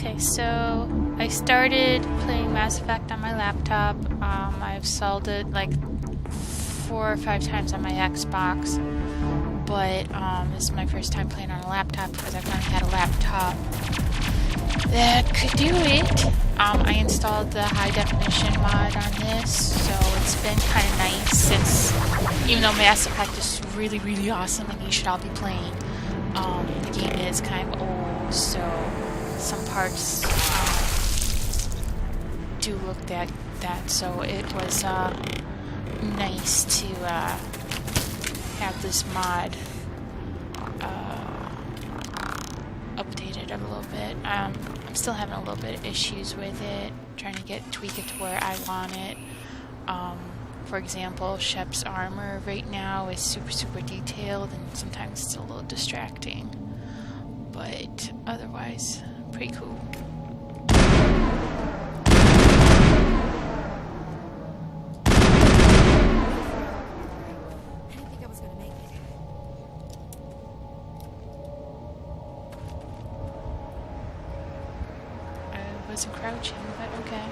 Okay, so I started playing Mass Effect on my laptop. I've sold it like 4 or 5 times on my Xbox, but this is my first time playing on a laptop because I finally had a laptop that could do it. I installed the high definition mod on this, so it's been kind of nice since, even though Mass Effect is really, really awesome and you should all be playing, the game is kind of old, so some parts do look that, so it was nice to have this mod updated a little bit. I'm still having a little bit of issues with it, trying to tweak it to where I want it. For example, Shep's armor right now is super, super detailed, and sometimes it's a little distracting. But otherwise, pretty cool. Wasn't crouching, but okay.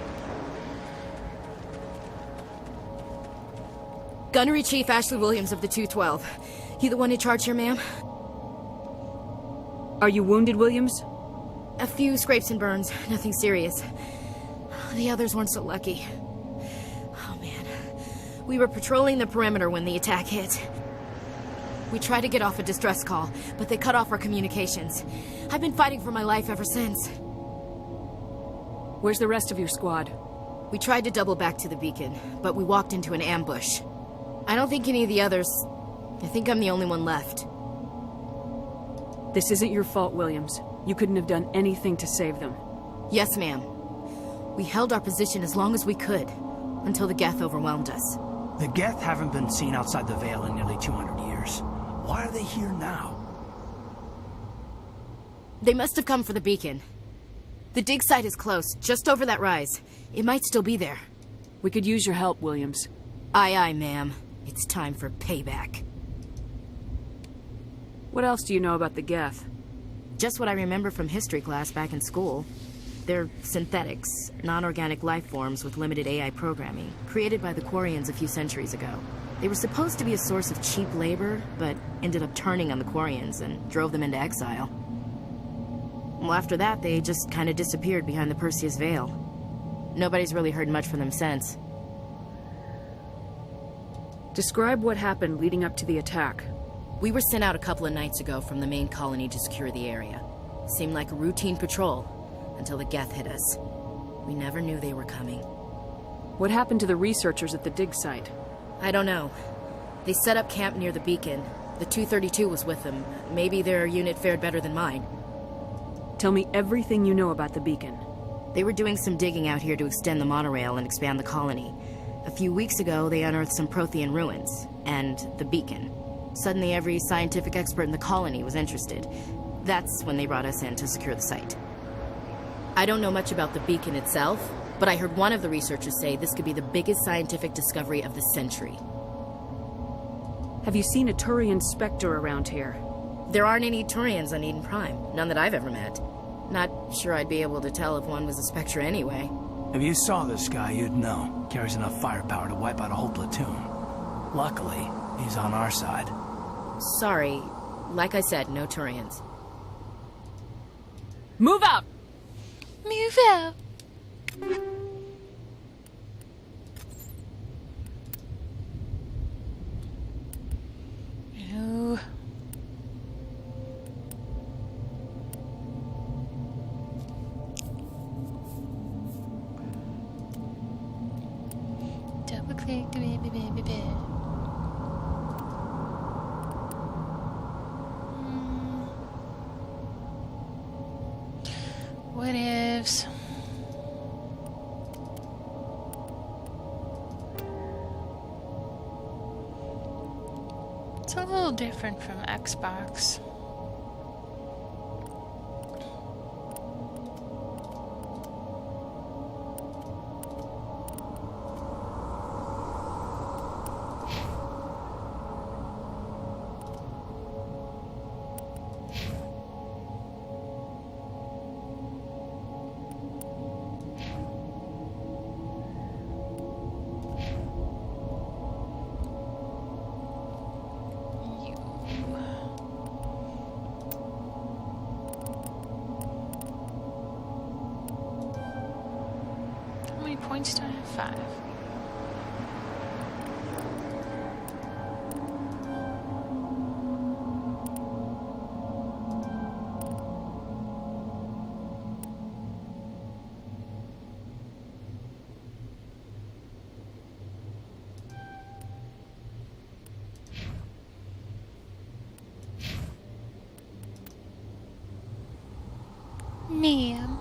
Gunnery Chief Ashley Williams of the 212. You the one in charge here, ma'am? Are you wounded, Williams? A few scrapes and burns, nothing serious. The others weren't so lucky. Oh man. We were patrolling the perimeter when the attack hit. We tried to get off a distress call, but they cut off our communications. I've been fighting for my life ever since. Where's the rest of your squad? We tried to double back to the beacon, but we walked into an ambush. I don't think any of the others... I think I'm the only one left. This isn't your fault, Williams. You couldn't have done anything to save them. Yes, ma'am. We held our position as long as we could, until the Geth overwhelmed us. The Geth haven't been seen outside the Veil in nearly 200 years. Why are they here now? They must have come for the beacon. The dig site is close, just over that rise. It might still be there. We could use your help, Williams. Aye, aye, ma'am. It's time for payback. What else do you know about the Geth? Just what I remember from history class back in school. They're synthetics, non-organic life forms with limited AI programming, created by the Quarians a few centuries ago. They were supposed to be a source of cheap labor, but ended up turning on the Quarians and drove them into exile. Well, after that, they just kind of disappeared behind the Perseus Veil. Nobody's really heard much from them since. Describe what happened leading up to the attack. We were sent out a couple of nights ago from the main colony to secure the area. Seemed like a routine patrol, until the Geth hit us. We never knew they were coming. What happened to the researchers at the dig site? I don't know. They set up camp near the beacon. The 232 was with them. Maybe their unit fared better than mine. Tell me everything you know about the beacon. They were doing some digging out here to extend the monorail and expand the colony. A few weeks ago, they unearthed some Prothean ruins, and the beacon. Suddenly, every scientific expert in the colony was interested. That's when they brought us in to secure the site. I don't know much about the beacon itself, but I heard one of the researchers say this could be the biggest scientific discovery of the century. Have you seen a Turian Spectre around here? There aren't any Turians on Eden Prime. None that I've ever met. Not sure I'd be able to tell if one was a Spectre anyway. If you saw this guy, you'd know. Carries enough firepower to wipe out a whole platoon. Luckily, he's on our side. Sorry. Like I said, no Turians. Move out! Move out! Ew. Double click the baby. What ifs? It's a little different from Xbox. points do I have? 5. Ma'am.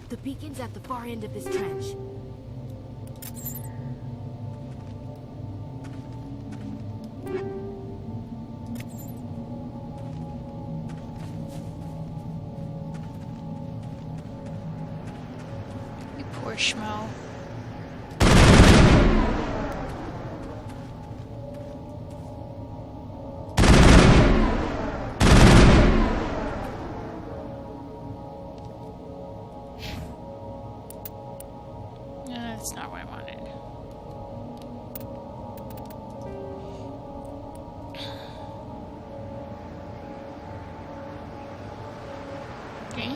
The beacon's at the far end of this trench. You poor schmo. That's not what I wanted. Okay.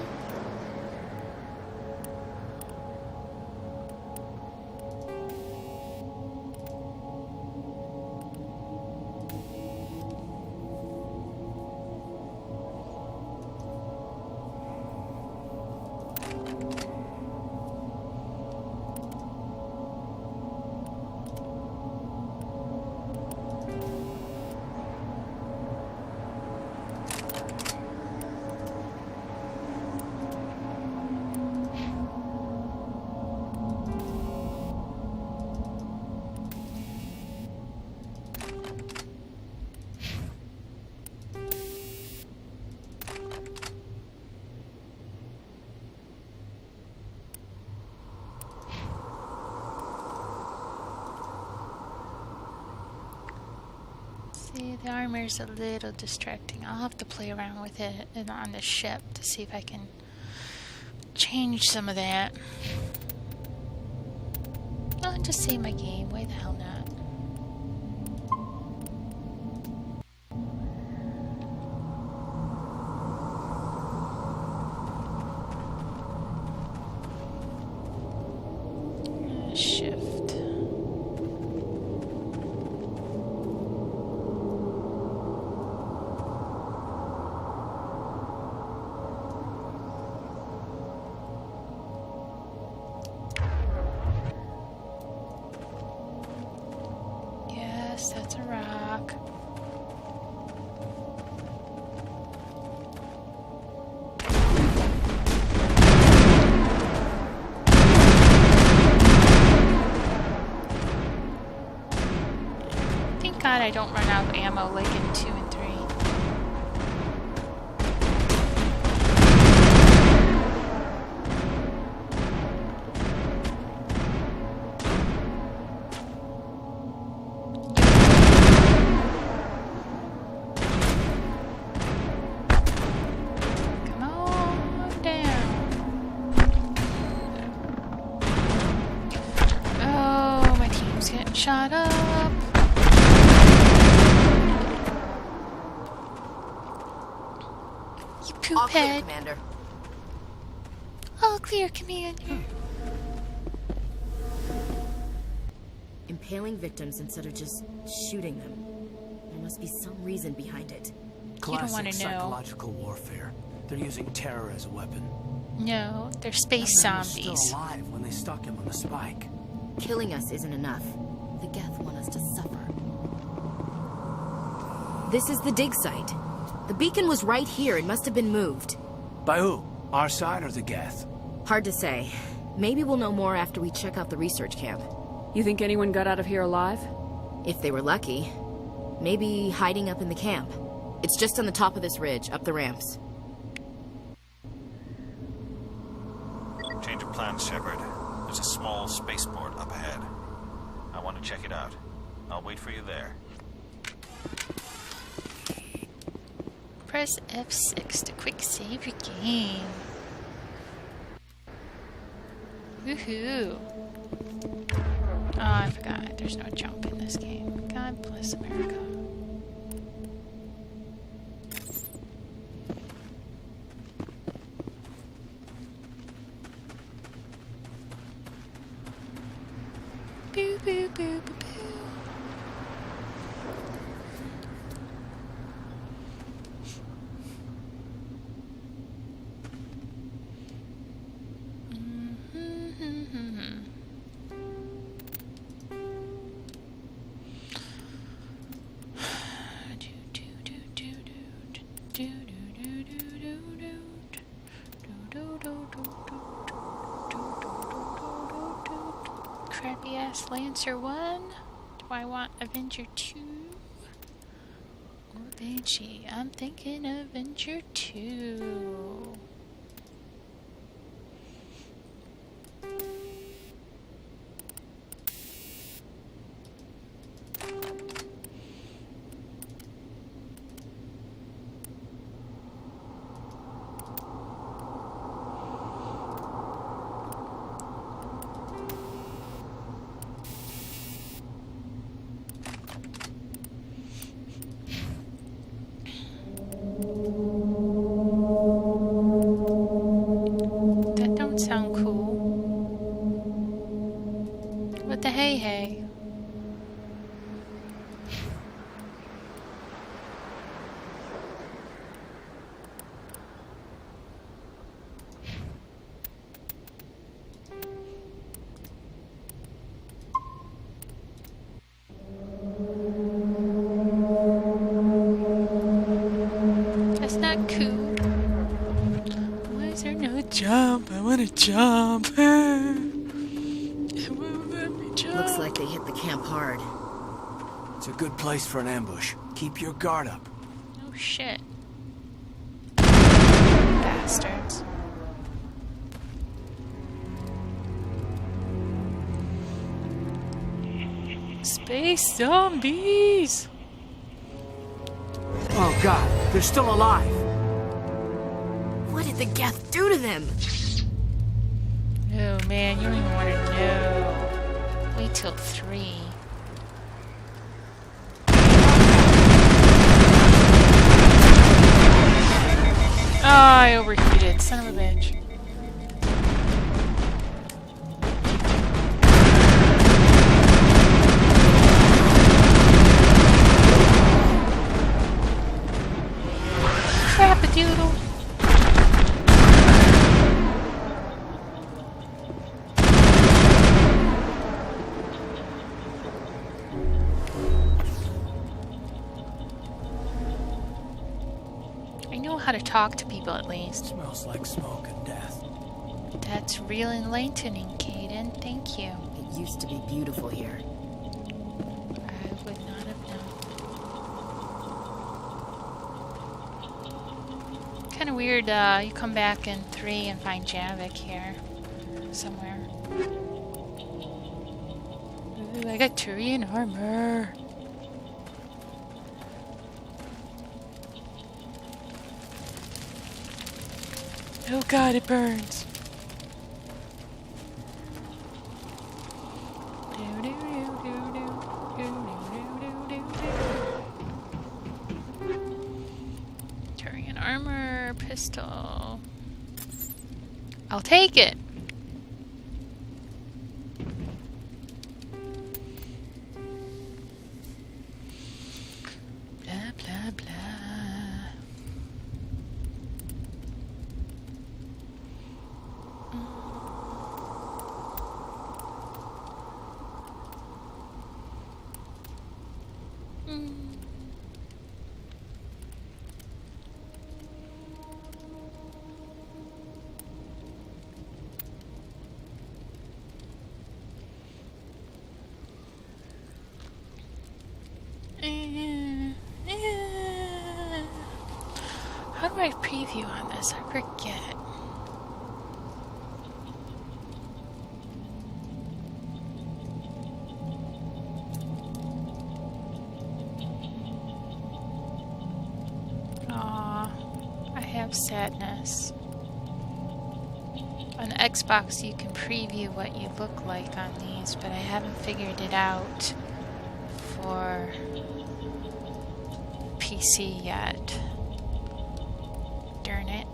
See, the armor's a little distracting. I'll have to play around with it on the ship to see if I can change some of that. I'll just save my game. Why the hell not? Shift. Yes, that's a rock. Thank God I don't run out of ammo like in 2 and 3. Come on down. Oh, my team's getting shot up. You All clear, poophead. Commander. All clear, Commander. Impaling victims instead of just shooting them. There must be some reason behind it. don't wanna know. Psychological warfare. They're using terror as a weapon. No, they're space That man was zombies. still alive when they stuck him on the spike. Killing us isn't enough. The Geth want us to suffer. This is the dig site. The beacon was right here. It must have been moved. By who? Our side or the Geth? Hard to say. Maybe we'll know more after we check out the research camp. You think anyone got out of here alive? If they were lucky. Maybe hiding up in the camp. It's just on the top of this ridge, up the ramps. Change of plans, Shepard. There's a small spaceport up ahead. I want to check it out. I'll wait for you there. Press F6 to quick save your game. Woohoo. Oh, I forgot. There's no jump in this game. God bless America. this Lancer 1? Do I want Avenger 2? Or Banshee? I'm thinking Avenger 2. That don't sound cool. What the hey? That's not cool. Why is there no jump? I wanna jump. It won't let me jump. Looks like they hit the camp hard. It's a good place for an ambush. Keep your guard up. Oh shit. Bastards. Space zombies! Oh god, they're still alive. What did the Geth do to them? Oh man, you don't even want to know. Wait till 3. Oh, I overheated. Son of a bitch. Crap-a-doodle. I know how to talk to people at least. Smells like smoke and death. That's real enlightening, Caden. Thank you. It used to be beautiful here. I would not have known. Kind of weird, you come back in 3 and find Javik here. Somewhere. Ooh, I got Turian armor. Oh god, it burns. Turian armor, pistol. I'll take it. Blah, blah, blah. How do I preview on this? I forget. Aw, I have sadness. On Xbox you can preview what you look like on these, but I haven't figured it out for PC yet. Darn it.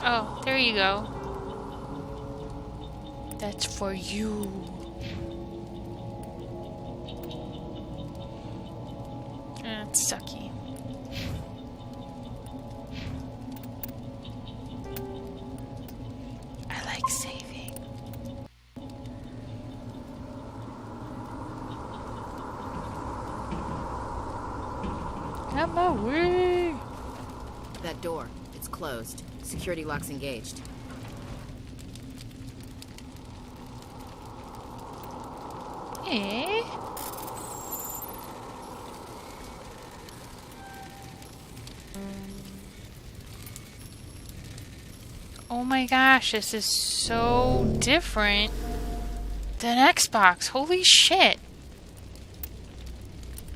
Oh, there you go. That's for you. That's sucky. I like saving. Out my way! That door, it's closed. Security lock's engaged. Eh? Oh my gosh, this is so different than Xbox. Holy shit.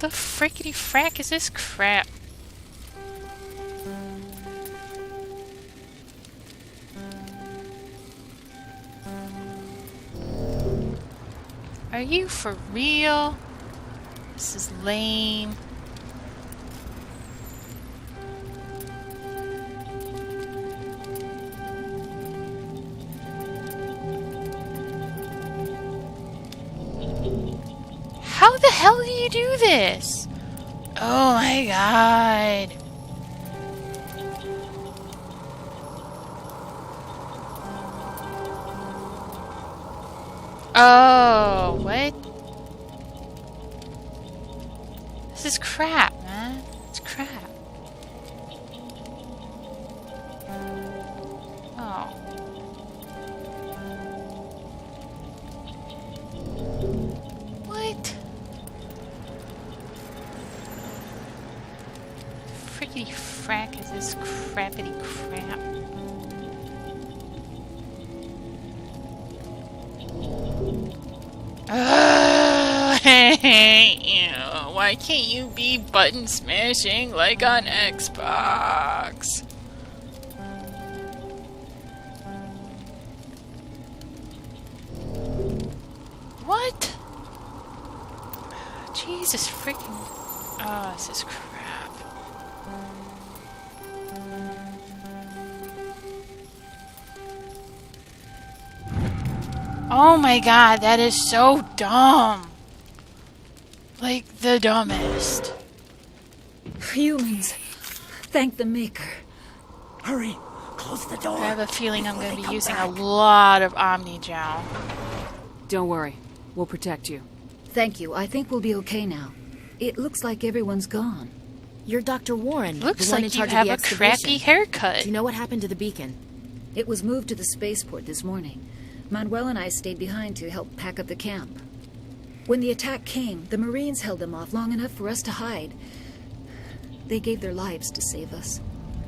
The frickety frack is this crap? Are you for real? This is lame. How the hell do you do this? Oh my god. Oh, what? This is crap, man. It's crap. Oh. What? Frickety frack is this crappity crap. I hate you. Why can't you be button smashing like on Xbox? What? Jesus freaking... Oh, this is crap. Oh my god, that is so dumb. Like, the dumbest. Humans, thank the Maker. Hurry! Close the door! I have a feeling I'm before going to they be come using a back. lot of Omni-Gel. Don't worry. We'll protect you. Thank you. I think we'll be okay now. It looks like everyone's gone. You're Dr. Warren, Looks the one in like you charge have of a the excavation. crappy haircut. Do you know what happened to the beacon? It was moved to the spaceport this morning. Manuel and I stayed behind to help pack up the camp. When the attack came, the Marines held them off long enough for us to hide. They gave their lives to save us.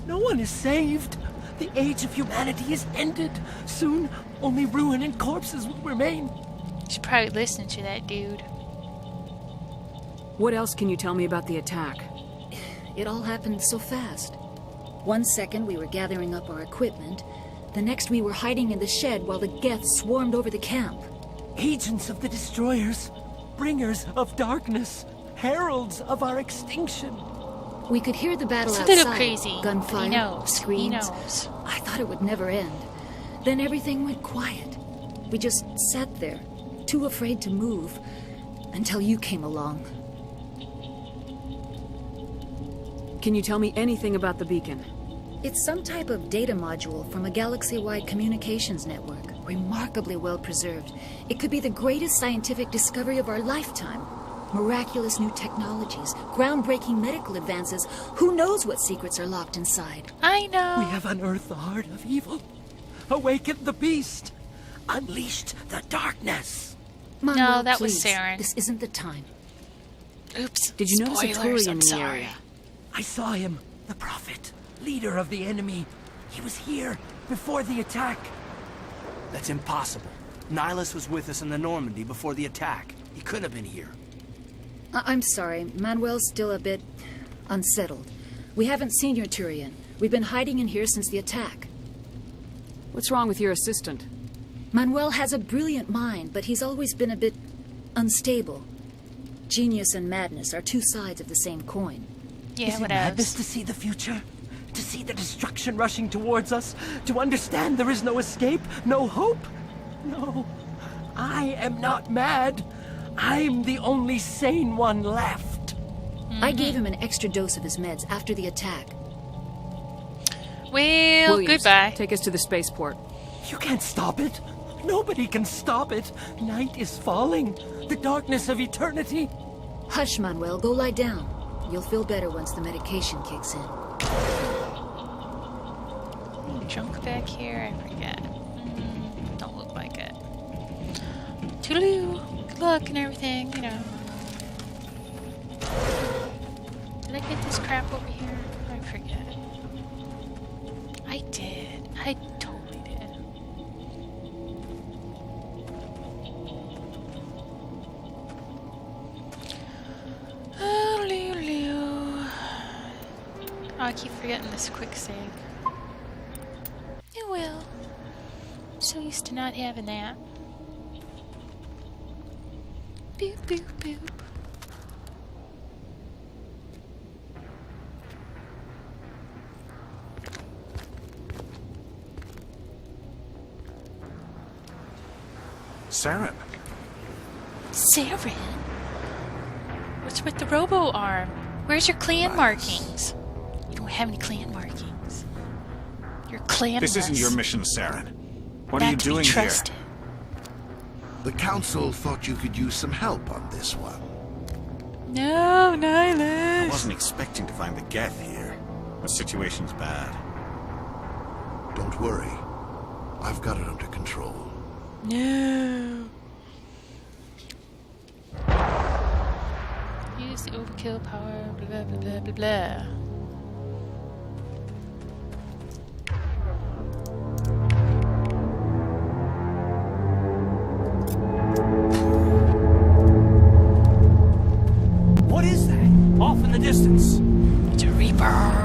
No one is saved. The age of humanity is ended. Soon, only ruin and corpses will remain. You should probably listen to that dude. What else can you tell me about the attack? It all happened so fast. 1 second we were gathering up our equipment. The next we were hiding in the shed while the Geth swarmed over the camp. Agents of the destroyers, bringers of darkness, heralds of our extinction. We could hear the battle It's a outside. little crazy. Gunfire, He knows. screams. He knows. I thought it would never end. Then everything went quiet. We just sat there, too afraid to move, until you came along. Can you tell me anything about the beacon? It's some type of data module from a galaxy-wide communications network. Remarkably well preserved. It could be the greatest scientific discovery of our lifetime. Miraculous new technologies, groundbreaking medical advances. Who knows what secrets are locked inside? I know. We have unearthed the heart of evil, awakened the beast, unleashed the darkness. Manuel, that was please, Saren. This isn't the time. Oops. Did you notice a Spoilers, Turian I'm in the sorry. area? I saw him, the prophet, leader of the enemy. He was here before the attack. That's impossible. Nihilus was with us in the Normandy before the attack. He couldn't have been here. I'm sorry. Manuel's still a bit unsettled. We haven't seen your Turian. We've been hiding in here since the attack. What's wrong with your assistant? Manuel has a brilliant mind, but he's always been a bit unstable. Genius and madness are two sides of the same coin. Yeah, Is it what madness else? to see the future? To see the destruction rushing towards us? To understand there is no escape? No hope? No. I am not mad. I'm the only sane one left. I gave him an extra dose of his meds after the attack. Well, Williams, goodbye. take us to the spaceport. You can't stop it. Nobody can stop it. Night is falling. The darkness of eternity. Hush, Manuel. Go lie down. You'll feel better once the medication kicks in. Junk back here? I forget. Don't look like it. Toodaloo! Good luck and everything, you know. Did I get this crap over here? I forget. I did. I totally did. Oh, I keep forgetting this quick save. It will. I'm so used to not having that. Boop, boop, boop. Saren. Saren? What's with the robo-arm? Where's your clan markings? You don't have any clan markings. You're clanless. This isn't your mission, Saren. What are you doing here? The Council thought you could use some help on this one. No, Nihilus. I wasn't expecting to find the Geth here. The situation's bad. Don't worry. I've got it under control. No. Use the overkill power, blah, blah, blah, blah, blah. What is that? Off in the distance. It's a Reaper.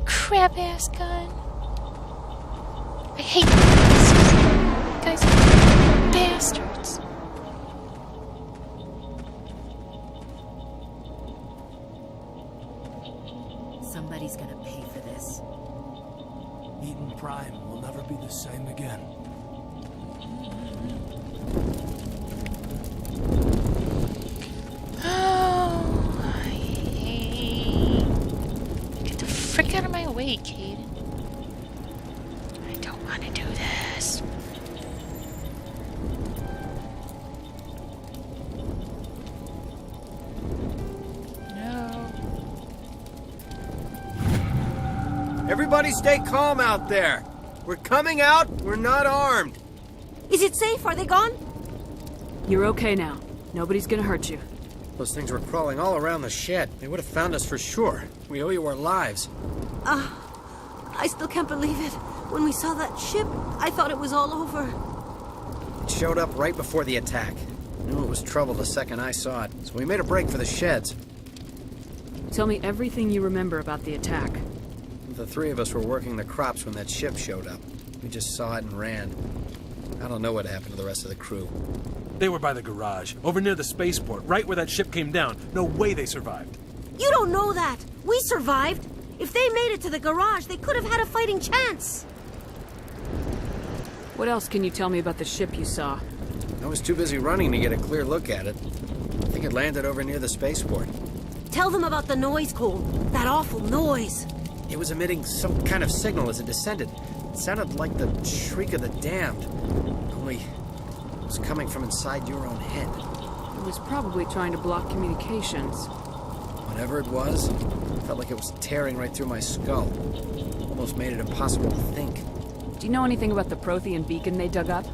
Crap ass gun. I hate these guys are bastards. Somebody's gonna pay for this. Eden Prime will never be the same again. Frick out of my way, Cade. I don't want to do this. No. Everybody stay calm out there. We're coming out. We're not armed. Is it safe? Are they gone? You're okay now. Nobody's gonna hurt you. Those things were crawling all around the shed. They would have found us for sure. We owe you our lives. I still can't believe it. When we saw that ship, I thought it was all over. It showed up right before the attack. Knew it was trouble the second I saw it, so we made a break for the sheds. Tell me everything you remember about the attack. The three of us were working the crops when that ship showed up. We just saw it and ran. I don't know what happened to the rest of the crew. They were by the garage, over near the spaceport, right where that ship came down. No way they survived. You don't know that. We survived. If they made it to the garage, they could have had a fighting chance. What else can you tell me about the ship you saw? I was too busy running to get a clear look at it. I think it landed over near the spaceport. Tell them about the noise, Cole. That awful noise. It was emitting some kind of signal as it descended. It sounded like the shriek of the damned. Only it was coming from inside your own head. It was probably trying to block communications. Whatever it was, it felt like it was tearing right through my skull. Almost made it impossible to think. Do you know anything about the Prothean beacon they dug up?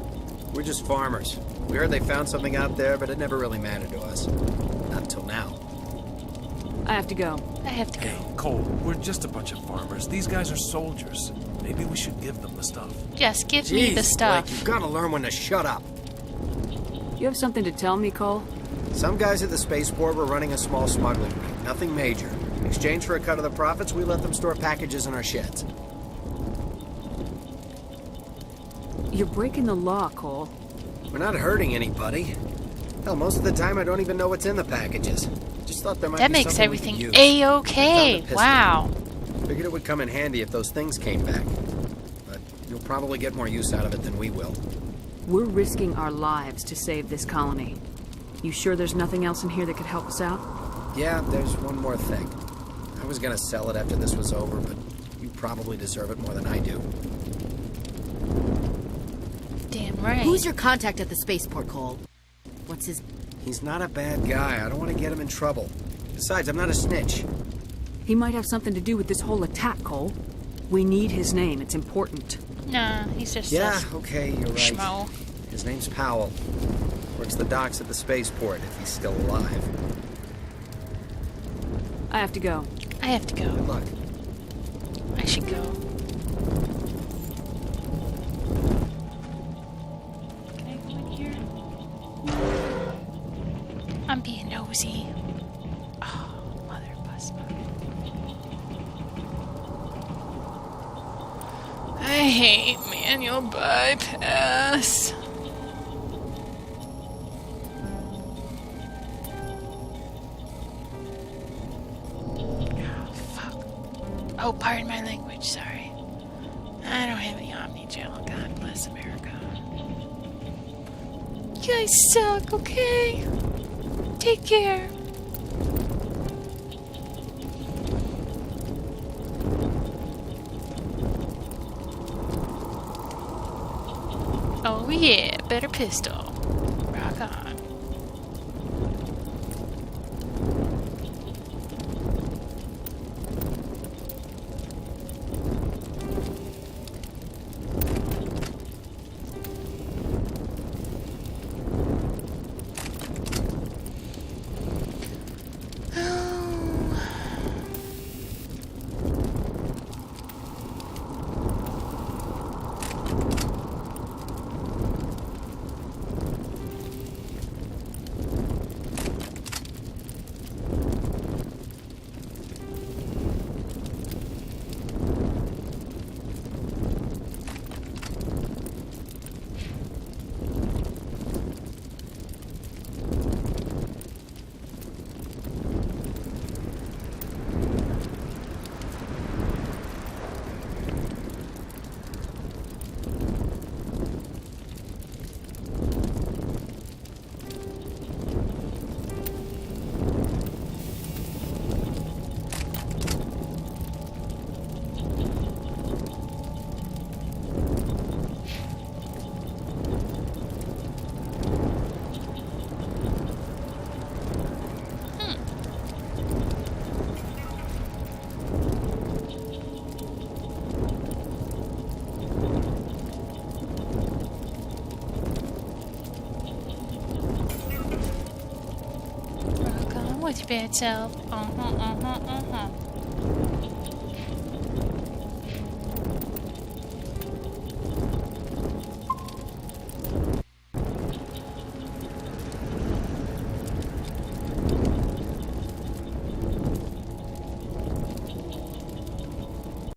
We're just farmers. We heard they found something out there, but it never really mattered to us. Not until now. I have to go. I have to go. Hey, Cole, we're just a bunch of farmers. These guys are soldiers. Maybe we should give them the stuff. Yes, give me the stuff. Blake, you've got to learn when to shut up. You have something to tell me, Cole? Some guys at the spaceport were running a small smuggling ring, nothing major. In exchange for a cut of the profits, we let them store packages in our sheds. You're breaking the law, Cole. We're not hurting anybody. Hell, most of the time I don't even know what's in the packages. Just thought there might That be makes something we could everything use. A-okay. Found a pistol. Wow. Figured it would come in handy if those things came back. But you'll probably get more use out of it than we will. We're risking our lives to save this colony. You sure there's nothing else in here that could help us out? Yeah, there's one more thing. I was gonna sell it after this was over, but you probably deserve it more than I do. Damn right. Who's your contact at the spaceport, Cole? What's his... He's not a bad guy. I don't want to get him in trouble. Besides, I'm not a snitch. He might have something to do with this whole attack, Cole. We need his name. It's important. Nah, he's just Yeah, a okay, you're right. schmo. His name's Powell. Works the docks at the spaceport, if he's still alive. I have to go. I have to go. Good luck. I should go. Can I go in here? I'm being nosy. Oh, mother busma. I hate manual bypass. Oh, pardon my language, sorry. I don't have any Omni-Gel. God bless America. You guys suck, okay? Take care. Oh yeah, better pistol. Rock on. Rock on with your bad self. Oh.